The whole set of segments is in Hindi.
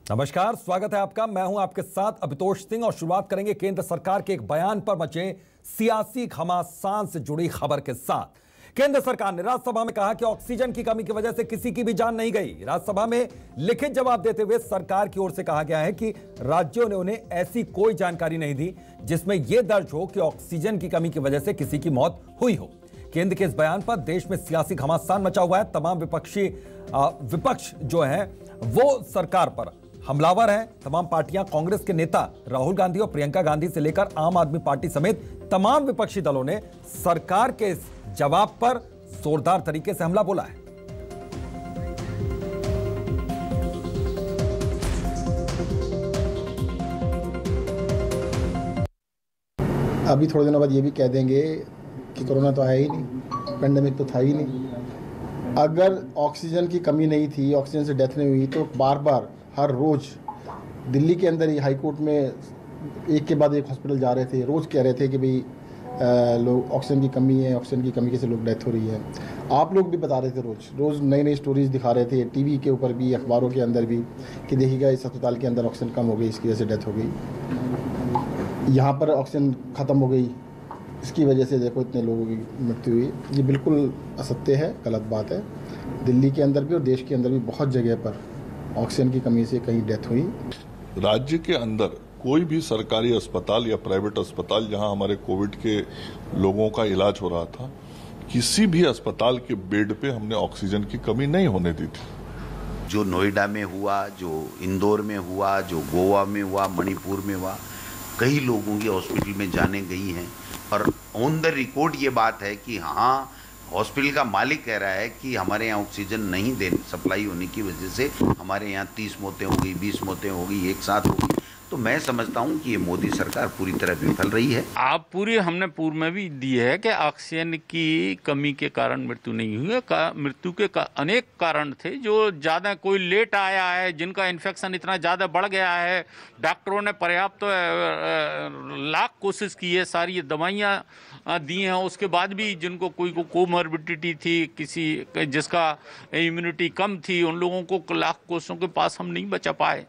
नमस्कार, स्वागत है आपका। मैं हूं आपके साथ अभितोष सिंह और शुरुआत करेंगे केंद्र सरकार के एक बयान पर मचे सियासी घमासान से जुड़ी खबर के साथ। केंद्र सरकार ने राज्यसभा में कहा कि ऑक्सीजन की कमी की वजह से किसी की भी जान नहीं गई। राज्यसभा में लिखित जवाब देते हुए सरकार की ओर से कहा गया है कि राज्यों ने उन्हें ऐसी कोई जानकारी नहीं दी जिसमें यह दर्ज हो कि ऑक्सीजन की कमी की वजह से किसी की मौत हुई हो। केंद्र के इस बयान पर देश में सियासी घमासान मचा हुआ है। तमाम विपक्ष जो है वो सरकार पर हमलावर हैं। तमाम पार्टियां, कांग्रेस के नेता राहुल गांधी और प्रियंका गांधी से लेकर आम आदमी पार्टी समेत तमाम विपक्षी दलों ने सरकार के इस जवाब पर जोरदार तरीके से हमला बोला है। अभी थोड़े दिनों बाद ये भी कह देंगे कि कोरोना तो आया ही नहीं, पेंडेमिक तो था ही नहीं। अगर ऑक्सीजन की कमी नहीं थी, ऑक्सीजन से डेथ नहीं हुई, तो बार बार हर रोज़ दिल्ली के अंदर ही हाई कोर्ट में एक के बाद एक हॉस्पिटल जा रहे थे, रोज़ कह रहे थे कि भाई लोग ऑक्सीजन की कमी है, ऑक्सीजन की कमी से लोग डेथ हो रही है। आप लोग भी बता रहे थे, रोज़ नई नई स्टोरीज दिखा रहे थे, टीवी के ऊपर भी, अखबारों के अंदर भी, कि देखिएगा इस अस्पताल के अंदर ऑक्सीजन कम हो गई, इसकी वजह से डेथ हो गई, यहाँ पर ऑक्सीजन ख़त्म हो गई, इसकी वजह से देखो इतने लोगों की मृत्यु हुई। ये बिल्कुल असत्य है, गलत बात है। दिल्ली के अंदर भी और देश के अंदर भी बहुत जगह पर ऑक्सीजन की कमी से कहीं डेथ हुई। राज्य के अंदर कोई भी सरकारी अस्पताल या प्राइवेट अस्पताल जहां हमारे कोविड के लोगों का इलाज हो रहा था, किसी भी अस्पताल के बेड पे हमने ऑक्सीजन की कमी नहीं होने दी थी। जो नोएडा में हुआ, जो इंदौर में हुआ, जो गोवा में हुआ, मणिपुर में हुआ, कई लोगों की हॉस्पिटल में जाने गई हैं और ऑन द रिकॉर्ड ये बात है कि हाँ, हॉस्पिटल का मालिक कह रहा है कि हमारे यहाँ ऑक्सीजन नहीं सप्लाई होने की वजह से हमारे यहाँ 30 मौतें हो गई, 20 मौतें हो गई, एक साथ हो गई। तो मैं समझता हूँ कि ये मोदी सरकार पूरी तरह विफल रही है। हमने पूर्व में भी दी है कि ऑक्सीजन की कमी के कारण मृत्यु नहीं हुई है। मृत्यु के अनेक कारण थे, जो ज़्यादा कोई लेट आया है, जिनका इन्फेक्शन इतना ज़्यादा बढ़ गया है, डॉक्टरों ने पर्याप्त लाख कोशिश की है, सारी दवाइयाँ दी हैं, उसके बाद भी जिनको कोई को कोमॉर्बिडिटी थी, किसी जिसका इम्यूनिटी कम थी, उन लोगों को लाख कोशिशों के पास हम नहीं बचा पाए।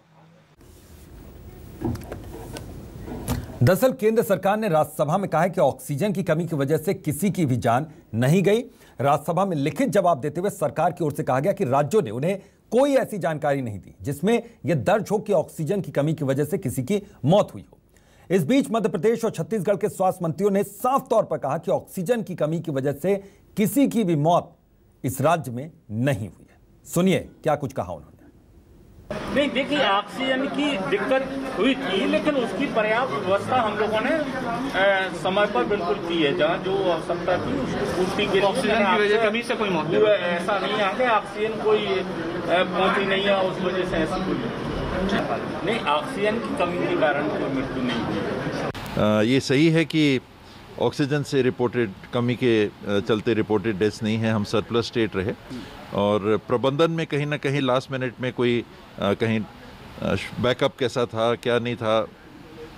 दरअसल केंद्र सरकार ने राज्यसभा में कहा है कि ऑक्सीजन की कमी की वजह से किसी की भी जान नहीं गई। राज्यसभा में लिखित जवाब देते हुए सरकार की ओर से कहा गया कि राज्यों ने उन्हें कोई ऐसी जानकारी नहीं दी जिसमें यह दर्ज हो कि ऑक्सीजन की कमी की वजह से किसी की मौत हुई हो। इस बीच मध्य प्रदेश और छत्तीसगढ़ के स्वास्थ्य मंत्रियों ने साफ तौर पर कहा कि ऑक्सीजन की कमी की वजह से किसी की भी मौत इस राज्य में नहीं हुई है। सुनिए क्या कुछ कहा उन्होंने। नहीं, देखिए, ऑक्सीजन की दिक्कत हुई थी, लेकिन उसकी पर्याप्त व्यवस्था हम लोगों ने समय पर बिल्कुल की है। जहाँ जो आवश्यकता थी उसकी पूर्ति के लिए ऑक्सीजन की वजह कमी से कोई मौत ऐसा नहीं है कि ऑक्सीजन कोई पहुंची नहीं है, उस वजह से ऐसी कोई नहीं, ऑक्सीजन की कमी के कारण कोई मृत्यु नहीं हुई। ये सही है कि ऑक्सीजन से रिपोर्टेड कमी के चलते रिपोर्टेड डेथ्स नहीं है। हम सरप्लस स्टेट रहे और प्रबंधन में कहीं ना कहीं लास्ट मिनट में कोई कहीं बैकअप कैसा था, क्या नहीं था,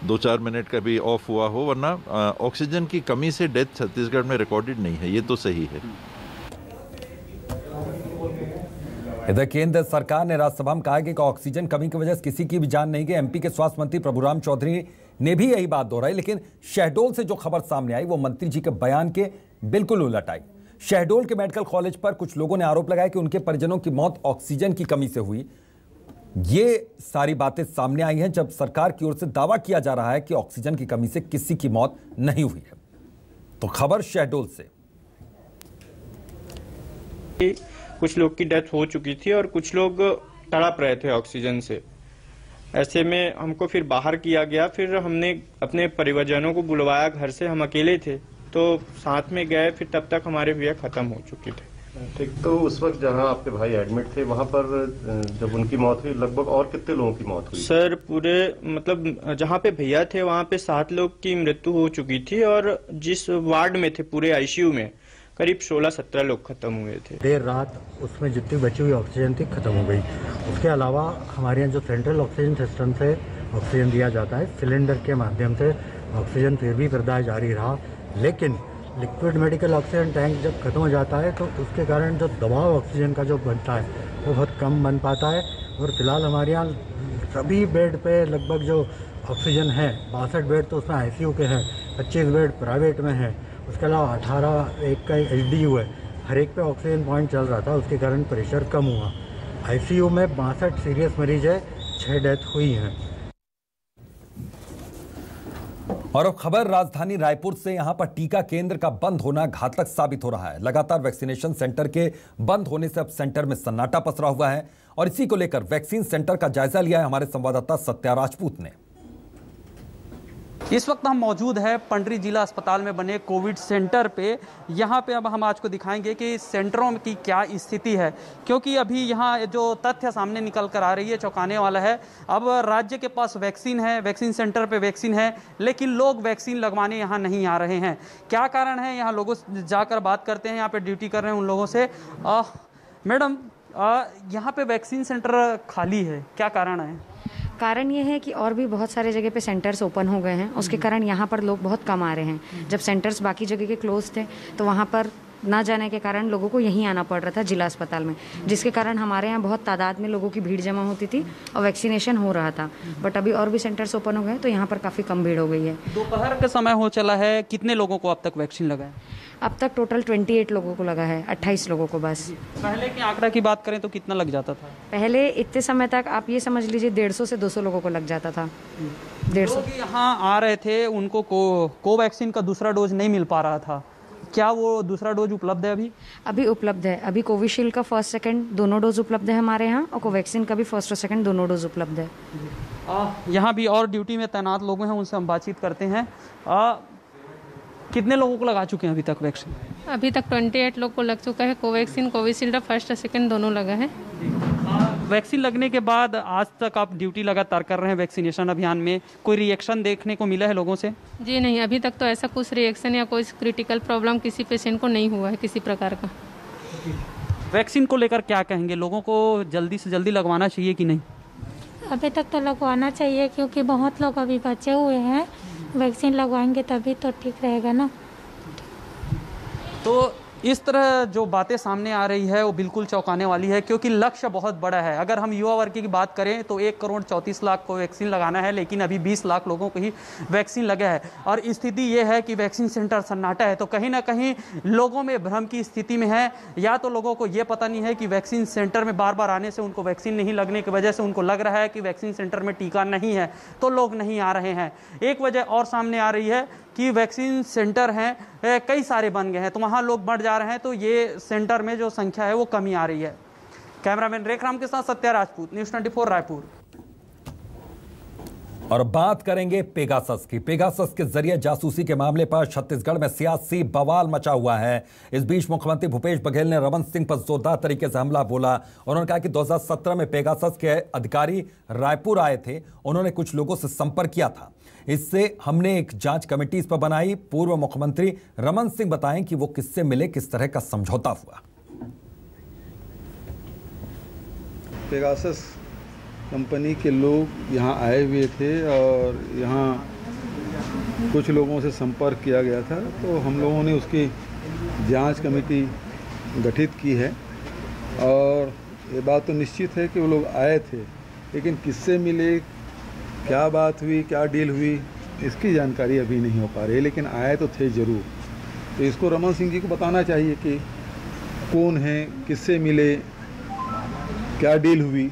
2-4 मिनट का भी ऑफ हुआ हो, वरना ऑक्सीजन की कमी से डेथ छत्तीसगढ़ में रिकॉर्डेड नहीं है। ये तो सही है। इधर केंद्र सरकार ने राज्यसभा में कहा कि ऑक्सीजन कमी की वजह से किसी की भी जान नहीं गई। एमपी के स्वास्थ्य मंत्री प्रभुराम चौधरी ने भी यही बात दोहराई, लेकिन शहडोल से जो खबर सामने आई वो मंत्री जी के बयान के बिल्कुल उलट आई। शहडोल के मेडिकल कॉलेज पर कुछ लोगों ने आरोप लगाया कि उनके परिजनों की मौत ऑक्सीजन की कमी से हुई। ये सारी बातें सामने आई हैं जब सरकार की ओर से दावा किया जा रहा है कि ऑक्सीजन की कमी से किसी की मौत नहीं हुई है। तो खबर शहडोल से। कुछ लोग की डेथ हो चुकी थी और कुछ लोग तड़प रहे थे ऑक्सीजन से। ऐसे में हमको फिर बाहर किया गया। फिर हमने अपने परिवारजनों को बुलवाया घर से, हम अकेले थे तो साथ में गए। फिर तब तक हमारे भैया खत्म हो चुके थे। ठीक, तो उस वक्त जहां आपके भाई एडमिट थे वहां पर जब उनकी मौत हुई, लगभग और कितने लोगों की मौत हुई? सर पूरे मतलब जहां पे भैया थे वहां पे 7 लोग की मृत्यु हो चुकी थी और जिस वार्ड में थे पूरे आईसीयू में करीब 16-17 लोग खत्म हुए थे। देर रात उसमें जितनी बची हुई ऑक्सीजन थी खत्म हो गई। उसके अलावा हमारे यहाँ जो सेंट्रल ऑक्सीजन सिस्टम से ऑक्सीजन दिया जाता है, सिलेंडर के माध्यम से ऑक्सीजन फिर भी प्रदाय जारी रहा, लेकिन लिक्विड मेडिकल ऑक्सीजन टैंक जब खत्म हो जाता है तो उसके कारण जो दबाव ऑक्सीजन का जो बनता है वो बहुत कम बन पाता है। और फिलहाल हमारे यहाँ सभी बेड पे लगभग जो ऑक्सीजन है 62 बेड तो उसमें आईसीयू के हैं, 25 बेड प्राइवेट में है, उसके अलावा 18 एक का एचडीयू है। हर एक पे ऑक्सीजन पॉइंट चल रहा था, उसके कारण प्रेशर कम हुआ। आईसीयू में 62 सीरियस मरीज है, 6 डेथ हुई हैं। और अब खबर राजधानी रायपुर से। यहां पर टीका केंद्र का बंद होना घातक साबित हो रहा है। लगातार वैक्सीनेशन सेंटर के बंद होने से अब सेंटर में सन्नाटा पसरा हुआ है और इसी को लेकर वैक्सीन सेंटर का जायजा लिया है हमारे संवाददाता सत्या राजपूत ने। इस वक्त हम मौजूद है पंडरी जिला अस्पताल में बने कोविड सेंटर पे। यहाँ पे अब हम आज को दिखाएंगे कि सेंटरों की क्या स्थिति है, क्योंकि अभी यहाँ जो तथ्य सामने निकल कर आ रही है चौंकाने वाला है। अब राज्य के पास वैक्सीन है, वैक्सीन सेंटर पे वैक्सीन है, लेकिन लोग वैक्सीन लगवाने यहाँ नहीं आ रहे हैं। क्या कारण है, यहाँ लोगों से जाकर बात करते हैं, यहाँ पे ड्यूटी कर रहे हैं उन लोगों से। मैडम, यहाँ पे वैक्सीन सेंटर खाली है, क्या कारण है? कारण ये है कि और भी बहुत सारे जगह पे सेंटर्स ओपन हो गए हैं, उसके कारण यहाँ पर लोग बहुत कम आ रहे हैं। जब सेंटर्स बाकी जगह के क्लोज थे तो वहाँ पर ना जाने के कारण लोगों को यहीं आना पड़ रहा था जिला अस्पताल में, जिसके कारण हमारे यहाँ बहुत तादाद में लोगों की भीड़ जमा होती थी और वैक्सीनेशन हो रहा था। बट अभी और भी सेंटर्स ओपन हो गए तो यहाँ पर काफ़ी कम भीड़ हो गई है। दोपहर का समय हो चला है, कितने लोगों को अब तक वैक्सीन लगा है? अब तक टोटल 28 लोगों को लगा है, 28 लोगों को बस। पहले के आंकड़ा की बात करें तो कितना लग जाता था? पहले इतने समय तक आप ये समझ लीजिए 150 से 200 लोगों को लग जाता था। 150 लोग यहाँ आ रहे थे, उनको कोवैक्सीन का दूसरा डोज नहीं मिल पा रहा था। क्या वो दूसरा डोज उपलब्ध है अभी? अभी उपलब्ध है। अभी कोविशील्ड का फर्स्ट सेकंड दोनों डोज उपलब्ध है हमारे यहाँ, और कोवैक्सीन का भी फर्स्ट और सेकंड दोनों डोज उपलब्ध है। यहाँ भी और ड्यूटी में तैनात लोग हैं, उनसे हम बातचीत करते हैं। कितने लोगों को लगा चुके हैं अभी तक वैक्सीन? अभी तक 28 लोग को लग चुका है। कोवैक्सीन कोविशील्ड फर्स्ट और सेकंड दोनों लगा है। वैक्सीन लगने के बाद आज तक आप ड्यूटी लगातार कर रहे हैं वैक्सीनेशन अभियान में, कोई रिएक्शन देखने को मिला है लोगों से? जी नहीं, अभी तक तो ऐसा कुछ रिएक्शन या कोई क्रिटिकल प्रॉब्लम किसी पेशेंट को नहीं हुआ है किसी प्रकार का। वैक्सीन को लेकर क्या कहेंगे, लोगों को जल्दी से जल्दी लगवाना चाहिए कि नहीं? अभी तक तो लगवाना चाहिए, क्योंकि बहुत लोग अभी बचे हुए हैं। वैक्सीन लगवाएंगे तभी तो ठीक रहेगा ना। तो इस तरह जो बातें सामने आ रही है वो बिल्कुल चौंकाने वाली है, क्योंकि लक्ष्य बहुत बड़ा है। अगर हम युवा वर्ग की बात करें तो 1,34,00,000 को वैक्सीन लगाना है, लेकिन अभी 20 लाख लोगों को ही वैक्सीन लगा है। और स्थिति ये है कि वैक्सीन सेंटर सन्नाटा है, तो कहीं ना कहीं लोगों में भ्रम की स्थिति में है। या तो लोगों को ये पता नहीं है कि वैक्सीन सेंटर में बार बार आने से उनको वैक्सीन नहीं लगने की वजह से उनको लग रहा है कि वैक्सीन सेंटर में टीका नहीं है, तो लोग नहीं आ रहे हैं। एक वजह और सामने आ रही है कि वैक्सीन सेंटर हैं कई सारे बन गए हैं, तो वहाँ लोग बढ़ जा रहे हैं, तो ये सेंटर में जो संख्या है वो कमी आ रही है। कैमरामैन रेखराम के साथ सत्या राजपूत, न्यूज़ 24 रायपुर। और बात करेंगे पेगासस की। पेगासस के जरिए जासूसी के मामले पर छत्तीसगढ़ में सियासी बवाल मचा हुआ है। इस बीच मुख्यमंत्री भूपेश बघेल ने रमन सिंह पर जोरदार तरीके से हमला बोला। उन्होंने कहा कि 2017 में पेगासस के अधिकारी रायपुर आए थे, उन्होंने कुछ लोगों से संपर्क किया था, इससे हमने एक जांच कमेटी इस पर बनाई। पूर्व मुख्यमंत्री रमन सिंह बताएं कि वो किससे मिले, किस तरह का समझौता हुआ। पेगासस कंपनी के लोग यहाँ आए हुए थे और यहाँ कुछ लोगों से संपर्क किया गया था, तो हम लोगों ने उसकी जांच कमेटी गठित की है। और ये बात तो निश्चित है कि वो लोग आए थे, लेकिन किससे मिले, क्या बात हुई, क्या डील हुई, इसकी जानकारी अभी नहीं हो पा रही, लेकिन आए तो थे ज़रूर। तो इसको रमन सिंह जी को बताना चाहिए कि कौन है, किससे मिले, क्या डील हुई,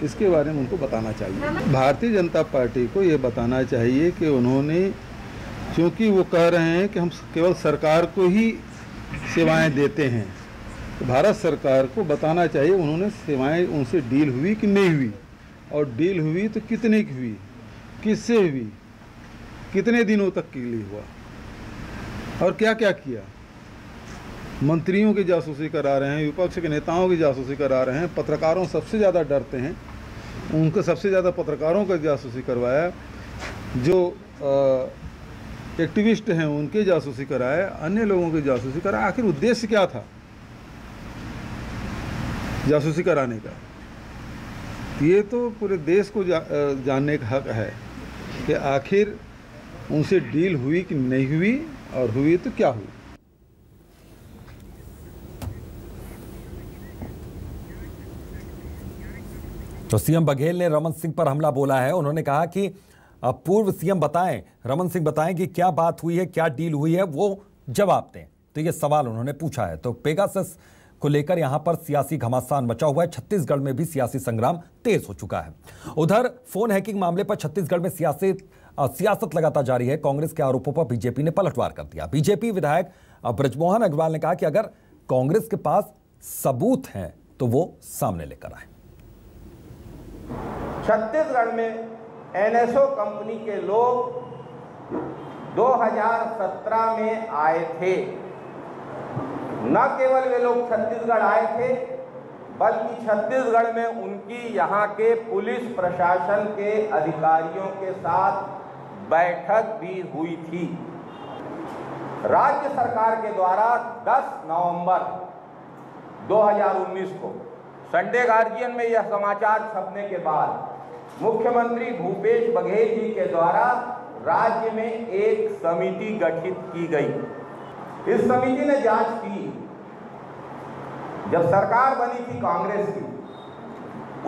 इसके बारे में उनको बताना चाहिए। भारतीय जनता पार्टी को ये बताना चाहिए कि उन्होंने, क्योंकि वो कह रहे हैं कि हम केवल सरकार को ही सेवाएं देते हैं, तो भारत सरकार को बताना चाहिए उन्होंने सेवाएं उनसे डील हुई कि नहीं हुई, और डील हुई तो कितने की हुई, किससे हुई, कितने दिनों तक के लिए हुआ, और क्या क्या किया। मंत्रियों की जासूसी करा रहे हैं, विपक्ष के नेताओं की जासूसी करा रहे हैं, पत्रकारों सबसे ज़्यादा डरते हैं, उनको सबसे ज़्यादा पत्रकारों का जासूसी करवाया, जो एक्टिविस्ट हैं उनके जासूसी कराया, अन्य लोगों की जासूसी कराया। आखिर उद्देश्य क्या था जासूसी कराने का? ये तो पूरे देश को जानने का हक है कि आखिर उनसे डील हुई कि नहीं हुई, और हुई तो क्या हुई। तो सीएम बघेल ने रमन सिंह पर हमला बोला है। उन्होंने कहा कि पूर्व सीएम बताएं, रमन सिंह बताएं कि क्या बात हुई है, क्या डील हुई है, वो जवाब दें। तो ये सवाल उन्होंने पूछा है। तो पेगासस को लेकर यहां पर सियासी घमासान मचा हुआ है। छत्तीसगढ़ में भी सियासी संग्राम तेज हो चुका है। उधर फोन हैकिंग मामले पर छत्तीसगढ़ में सियासत लगातार जारी है। कांग्रेस के आरोपों पर बीजेपी ने पलटवार कर दिया। बीजेपी विधायक ब्रजमोहन अग्रवाल ने कहा कि अगर कांग्रेस के पास सबूत हैं तो वो सामने लेकर आए। छत्तीसगढ़ में एनएसओ कंपनी के लोग 2017 में आए थे। न केवल वे लोग छत्तीसगढ़ आए थे, बल्कि छत्तीसगढ़ में उनकी यहाँ के पुलिस प्रशासन के अधिकारियों के साथ बैठक भी हुई थी। राज्य सरकार के द्वारा 10 नवंबर 2019 को संडे गार्जियन में यह समाचार छपने के बाद मुख्यमंत्री भूपेश बघेल जी के द्वारा राज्य में एक समिति गठित की गई। इस समिति ने जांच की। जब सरकार बनी थी कांग्रेस की,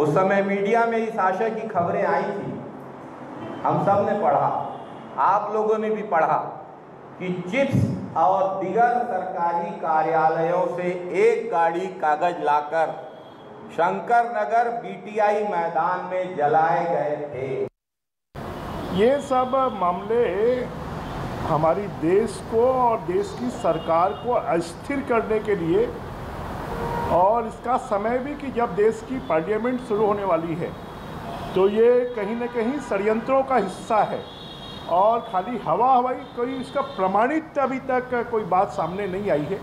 उस समय मीडिया में इस आशय की खबरें आई थी, हम सब ने पढ़ा, आप लोगों ने भी पढ़ा कि चिप्स और दीगर सरकारी कार्यालयों से एक गाड़ी कागज लाकर शंकर नगर बीटीआई मैदान में जलाए गए थे। ये सब मामले हमारी देश को और देश की सरकार को अस्थिर करने के लिए, और इसका समय भी कि जब देश की पार्लियामेंट शुरू होने वाली है, तो ये कहीं न कहीं षड्यंत्रों का हिस्सा है। और खाली हवाई कोई इसका प्रमाणित अभी तक कोई बात सामने नहीं आई है।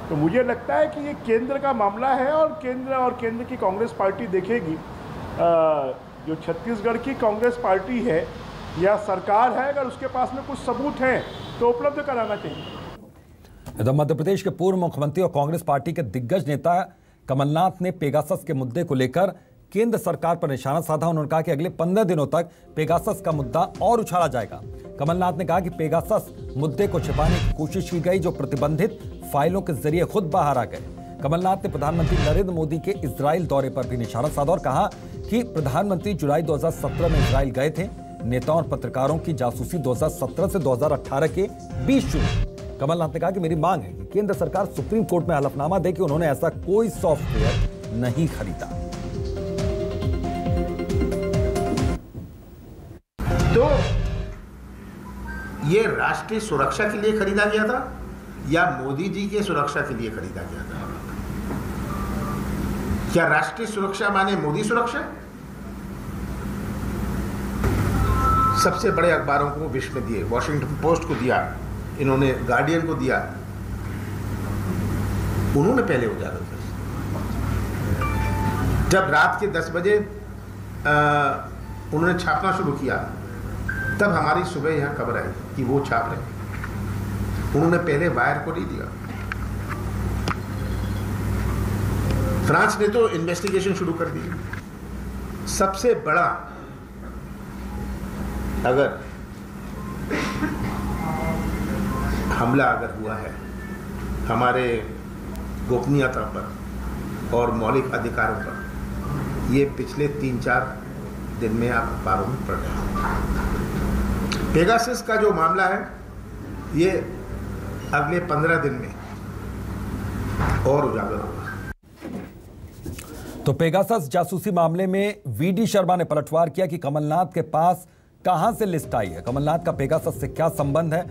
तो मुझे लगता है कि ये केंद्र का मामला है, और केंद्र की कांग्रेस पार्टी देखेगी। जो छत्तीसगढ़ की कांग्रेस पार्टी है या सरकार है, अगर उसके पास में कुछ सबूत हैं तो उपलब्ध कराना चाहिए। इधर मध्य प्रदेश के पूर्व मुख्यमंत्री और कांग्रेस पार्टी के दिग्गज नेता कमलनाथ ने पेगासस के मुद्दे को लेकर केंद्र सरकार पर निशाना साधा। उन्होंने कहा कि अगले 15 दिनों तक पेगासस का मुद्दा और उछाला जाएगा। कमलनाथ ने कहा कि पेगासस मुद्दे को छिपाने की कोशिश की गई, जो प्रतिबंधित फाइलों के जरिए खुद बाहर आ गए। कमलनाथ ने प्रधानमंत्री नरेंद्र मोदी के इजराइल दौरे पर भी निशाना साधा और कहा कि प्रधानमंत्री जुलाई 2017 में इजराइल गए थे। नेताओं और पत्रकारों की जासूसी 2017 से 2018 के बीच शुरू। कमलनाथ ने कहा कि मेरी मांग है कि केंद्र सरकार सुप्रीम कोर्ट में हलफनामा दे कि उन्होंने ऐसा कोई सॉफ्टवेयर नहीं खरीदा। तो ये राष्ट्रीय सुरक्षा के लिए खरीदा गया था या मोदी जी के सुरक्षा के लिए खरीदा गया था? क्या राष्ट्रीय सुरक्षा माने मोदी सुरक्षा? सबसे बड़े अखबारों को विश्व में दिए, वॉशिंगटन पोस्ट को दिया, इन्होंने गार्डियन को दिया, उन्होंने पहले उजागर किया। जब रात के 10 बजे उन्होंने छापना शुरू किया, तब हमारी सुबह यहां खबर आई कि वो छाप रहे। उन्होंने पहले वायर को नहीं दिया। फ्रांस ने तो इन्वेस्टिगेशन शुरू कर दी। सबसे बड़ा अगर हमला अगर हुआ है हमारे गोपनीयता पर और मौलिक अधिकारों पर, ये पिछले 3-4 दिन में आप अखबारों में पढ़ रहे हैं। पेगासस का जो मामला है, ये अगले 15 दिन में और उजागर होगा। तो पेगासस जासूसी मामले में वीडी शर्मा ने पलटवार किया कि कमलनाथ के पास कहां से लिस्ट आई है, कमलनाथ का पेगासस से क्या संबंध है,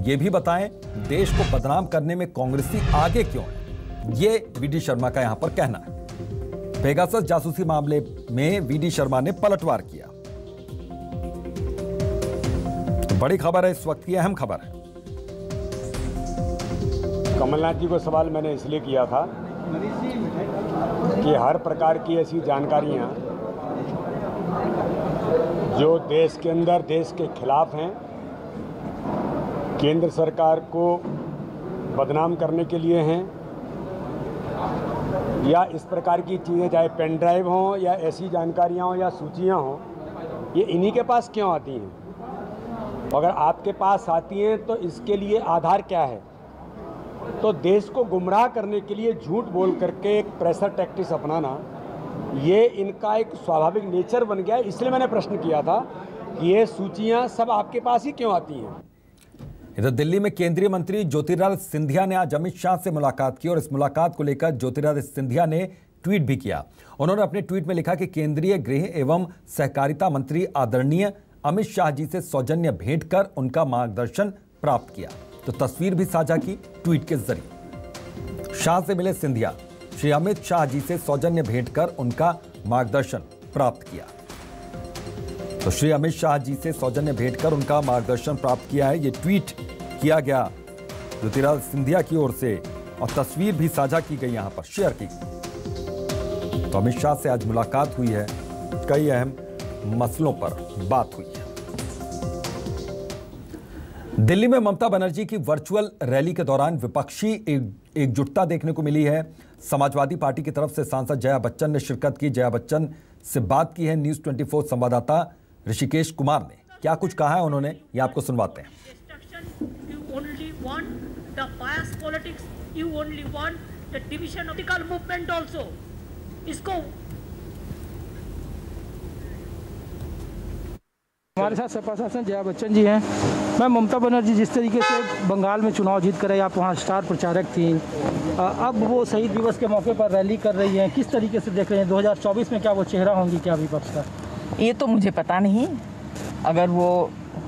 ये भी बताएं। देश को बदनाम करने में कांग्रेसी आगे क्यों है, ये वीडी शर्मा का यहां पर कहना है। पेगासस जासूसी मामले में वीडी शर्मा ने पलटवार किया। तो बड़ी खबर है, इस वक्त की अहम खबर है। कमलनाथ जी को सवाल मैंने इसलिए किया था कि हर प्रकार की ऐसी जानकारियां जो देश के अंदर देश के खिलाफ हैं, केंद्र सरकार को बदनाम करने के लिए हैं, या इस प्रकार की चीज़ें चाहे पेन ड्राइव हों या ऐसी जानकारियां हों या सूचियां हों, ये इन्हीं के पास क्यों आती हैं? अगर आपके पास आती हैं तो इसके लिए आधार क्या है? तो देश को गुमराह करने के लिए झूठ बोल करके एक प्रेशर टैक्टिक्स अपनाना, ये इनका एक स्वाभाविक नेचर बन गया, इसलिए मैंने प्रश्न किया था कि ये सूचियां सब आपके पास ही क्यों आती हैं। इधर दिल्ली में केंद्रीय मंत्री ज्योतिरादित्य सिंधिया ने आज अमित शाह से मुलाकात की और इस मुलाकात को लेकर ज्योतिरादित्य सिंधिया ने ट्वीट भी किया। उन्होंने अपने ट्वीट में लिखा कि केंद्रीय गृह एवं सहकारिता मंत्री आदरणीय अमित शाह जी से सौजन्य भेंट कर उनका मार्गदर्शन प्राप्त किया। तो तस्वीर भी साझा की ट्वीट के जरिए। शाह से मिले सिंधिया, श्री अमित शाह जी से सौजन्य भेंट कर उनका मार्गदर्शन प्राप्त किया। तो श्री अमित शाह जी से सौजन्य भेंट कर उनका मार्गदर्शन प्राप्त किया है। ये ट्वीट किया गया ज्योतिरादित्य सिंधिया की ओर से और तस्वीर भी साझा की गई, यहां पर शेयर की गई। तो अमित शाह से आज मुलाकात हुई है, कई अहम मसलों पर बात हुई है। दिल्ली में ममता बनर्जी की वर्चुअल रैली के दौरान विपक्षी एकजुटता देखने को मिली है। समाजवादी पार्टी की तरफ से सांसद जया बच्चन ने शिरकत की। जया बच्चन से बात की है न्यूज 24 संवाददाता ऋषिकेश कुमार ने। क्या कुछ कहा है उन्होंने, ये आपको सुनवाते हैं। हमारे साथ सपा शासन जया बच्चन जी हैं। मैं ममता बनर्जी जिस तरीके से बंगाल में चुनाव जीत कर आप वहाँ स्टार प्रचारक थी, अब वो शहीद दिवस के मौके पर रैली कर रही हैं, किस तरीके से देख रहे हैं 2024 में क्या वो चेहरा होंगी क्या विपक्ष का? ये तो मुझे पता नहीं। अगर वो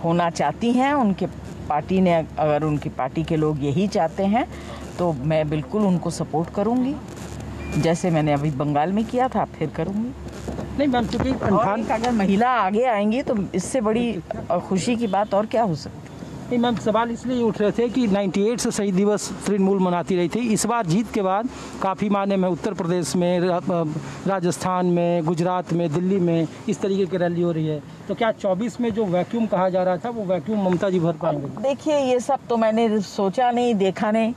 होना चाहती हैं, उनके पार्टी ने, अगर उनकी पार्टी के लोग यही चाहते हैं तो मैं बिल्कुल उनको सपोर्ट करूँगी, जैसे मैंने अभी बंगाल में किया था फिर करूँगी। नहीं मैम, क्योंकि अगर महिला आगे आएंगी तो इससे बड़ी खुशी की बात और क्या हो सकती है। नहीं मैम, सवाल इसलिए उठ रहे थे कि 98 से शहीद दिवस तृणमूल मनाती रही थी। इस बार जीत के बाद काफ़ी मायने में उत्तर प्रदेश में, राजस्थान में, गुजरात में, दिल्ली में इस तरीके की रैली हो रही है, तो क्या 24 में जो वैक्यूम कहा जा रहा था वो वैक्यूम ममता जी भर पाएंगे? देखिए, ये सब तो मैंने सोचा नहीं, देखा नहीं।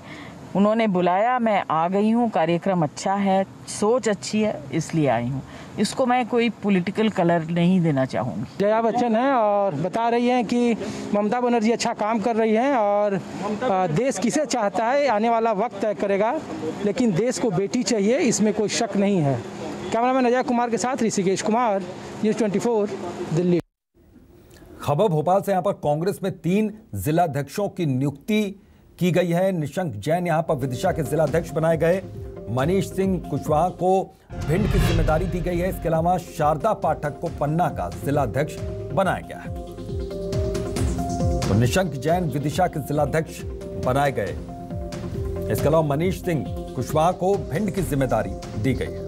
उन्होंने बुलाया, मैं आ गई हूँ। कार्यक्रम अच्छा है, सोच अच्छी है, इसलिए आई हूँ। इसको मैं कोई पॉलिटिकल कलर नहीं देना चाहूँगी। जया बच्चन हैं और बता रही हैं कि ममता बनर्जी अच्छा काम कर रही हैं और देश किसे चाहता है आने वाला वक्त तय करेगा, लेकिन देश को बेटी चाहिए, इसमें कोई शक नहीं है। कैमरामैन अजय कुमार के साथ ऋषिकेश कुमार, न्यूज़ 24 दिल्ली। खबर भोपाल से। यहाँ पर कांग्रेस में 3 जिलाध्यक्षों की नियुक्ति की गई है। निशंक जैन यहाँ पर विदिशा के जिलाध्यक्ष बनाए गए। मनीष सिंह कुशवाहा को भिंड की जिम्मेदारी दी गई है। इसके अलावा शारदा पाठक को पन्ना का जिलाध्यक्ष बनाया गया है। तो निशंक जैन विदिशा के जिलाध्यक्ष बनाए गए। इसके अलावा मनीष सिंह कुशवाहा को भिंड की जिम्मेदारी दी गई है।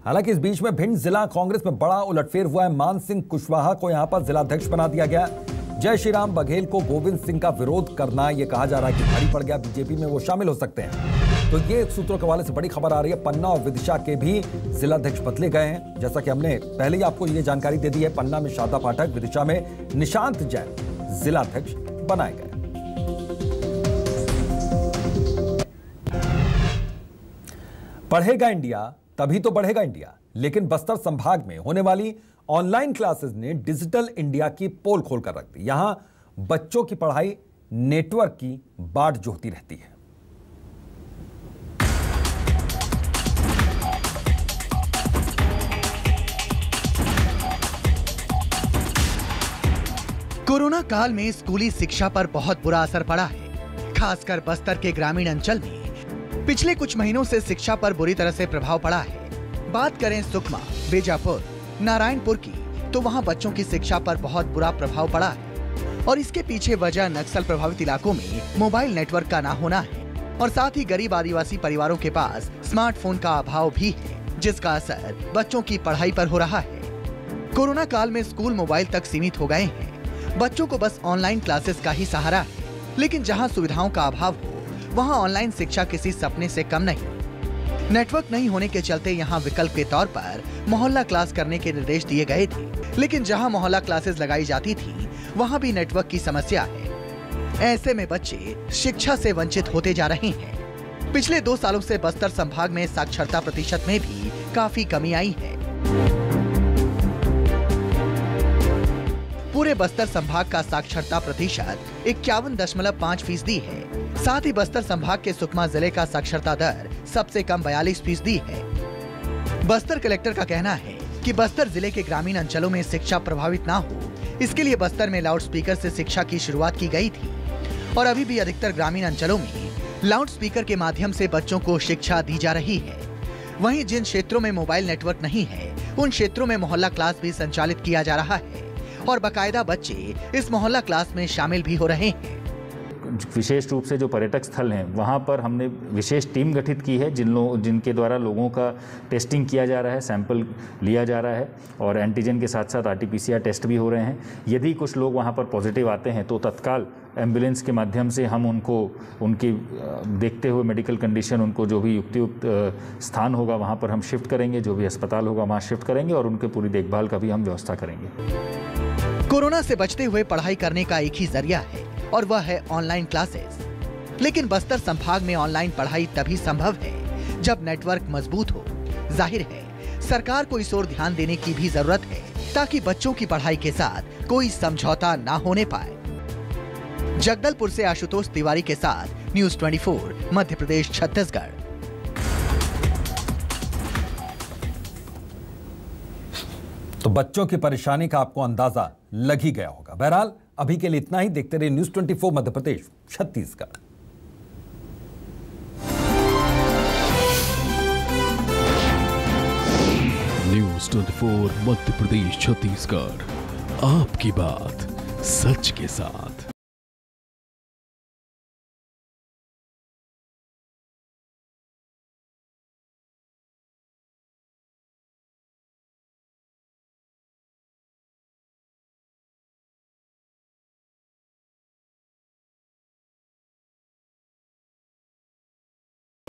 हालांकि इस बीच में भिंड जिला कांग्रेस में बड़ा उलटफेर हुआ है। मान सिंह कुशवाहा को यहां पर जिलाध्यक्ष बना दिया गया। जय श्री राम बघेल को गोविंद सिंह का विरोध करना, यह कहा जा रहा है कि भारी पड़ गया, बीजेपी में वो शामिल हो सकते हैं। तो ये सूत्रों के हवाले से बड़ी खबर आ रही है। पन्ना और विदिशा के भी जिलाध्यक्ष बदले गए हैं, जैसा कि हमने पहले ही आपको ये जानकारी दे दी है। पन्ना में शारदा पाठक, विदिशा में निशांत जैन जिलाध्यक्ष बनाए गए। पढ़ेगा इंडिया तभी तो बढ़ेगा इंडिया, लेकिन बस्तर संभाग में होने वाली ऑनलाइन क्लासेस ने डिजिटल इंडिया की पोल खोलकर रख दी। यहां बच्चों की पढ़ाई नेटवर्क की बाट जोहती रहती है। कोरोना काल में स्कूली शिक्षा पर बहुत बुरा असर पड़ा है। खासकर बस्तर के ग्रामीण अंचल में पिछले कुछ महीनों से शिक्षा पर बुरी तरह से प्रभाव पड़ा है। बात करें सुकमा, बीजापुर, नारायणपुर की, तो वहां बच्चों की शिक्षा पर बहुत बुरा प्रभाव पड़ा है और इसके पीछे वजह नक्सल प्रभावित इलाकों में मोबाइल नेटवर्क का ना होना है और साथ ही गरीब आदिवासी परिवारों के पास स्मार्टफोन का अभाव भी है, जिसका असर बच्चों की पढ़ाई पर हो रहा है। कोरोना काल में स्कूल मोबाइल तक सीमित हो गए हैं। बच्चों को बस ऑनलाइन क्लासेस का ही सहारा है, लेकिन जहाँ सुविधाओं का अभाव हो वहाँ ऑनलाइन शिक्षा किसी सपने से कम नहीं। नेटवर्क नहीं होने के चलते यहाँ विकल्प के तौर पर मोहल्ला क्लास करने के निर्देश दिए गए थे, लेकिन जहाँ मोहल्ला क्लासेस लगाई जाती थी वहाँ भी नेटवर्क की समस्या है। ऐसे में बच्चे शिक्षा से वंचित होते जा रहे हैं। पिछले 2 सालों से बस्तर संभाग में साक्षरता प्रतिशत में भी काफी कमी आई है। पूरे बस्तर संभाग का साक्षरता प्रतिशत 51.5% है। साथ ही बस्तर संभाग के सुकमा जिले का साक्षरता दर सबसे कम 42% है। बस्तर कलेक्टर का कहना है कि बस्तर जिले के ग्रामीण अंचलों में शिक्षा प्रभावित ना हो, इसके लिए बस्तर में लाउड स्पीकर से शिक्षा की शुरुआत की गई थी और अभी भी अधिकतर ग्रामीण अंचलों में लाउड स्पीकर के माध्यम से बच्चों को शिक्षा दी जा रही है। वहीं जिन क्षेत्रों में मोबाइल नेटवर्क नहीं है, उन क्षेत्रों में मोहल्ला क्लास भी संचालित किया जा रहा है और बाकायदा बच्चे इस मोहल्ला क्लास में शामिल भी हो रहे हैं। विशेष रूप से जो पर्यटक स्थल हैं वहाँ पर हमने विशेष टीम गठित की है जिनके द्वारा लोगों का टेस्टिंग किया जा रहा है, सैंपल लिया जा रहा है और एंटीजन के साथ साथ RT-PCR टेस्ट भी हो रहे हैं। यदि कुछ लोग वहाँ पर पॉजिटिव आते हैं तो तत्काल एम्बुलेंस के माध्यम से हम उनको उनकी देखते हुए मेडिकल कंडीशन उनको जो भी युक्त स्थान होगा वहाँ पर हम शिफ्ट करेंगे, जो भी अस्पताल होगा वहाँ शिफ्ट करेंगे और उनके पूरी देखभाल का भी हम व्यवस्था करेंगे। कोरोना से बचते हुए पढ़ाई करने का एक ही जरिया है और वह है ऑनलाइन क्लासेस। लेकिन बस्तर संभाग में ऑनलाइन पढ़ाई तभी संभव है जब नेटवर्क मजबूत हो। जाहिर है सरकार को इस ओर ध्यान देने की भी जरूरत है ताकि बच्चों की पढ़ाई के साथ कोई समझौता ना होने पाए। जगदलपुर से आशुतोष तिवारी के साथ न्यूज़ 24 मध्य प्रदेश छत्तीसगढ़। तो बच्चों की परेशानी का आपको अंदाजा लग ही गया होगा। बहरहाल अभी के लिए इतना ही। देखते रहिए न्यूज़ 24 मध्य प्रदेश छत्तीसगढ़। न्यूज़ 24 मध्य प्रदेश छत्तीसगढ़, आपकी बात सच के साथ।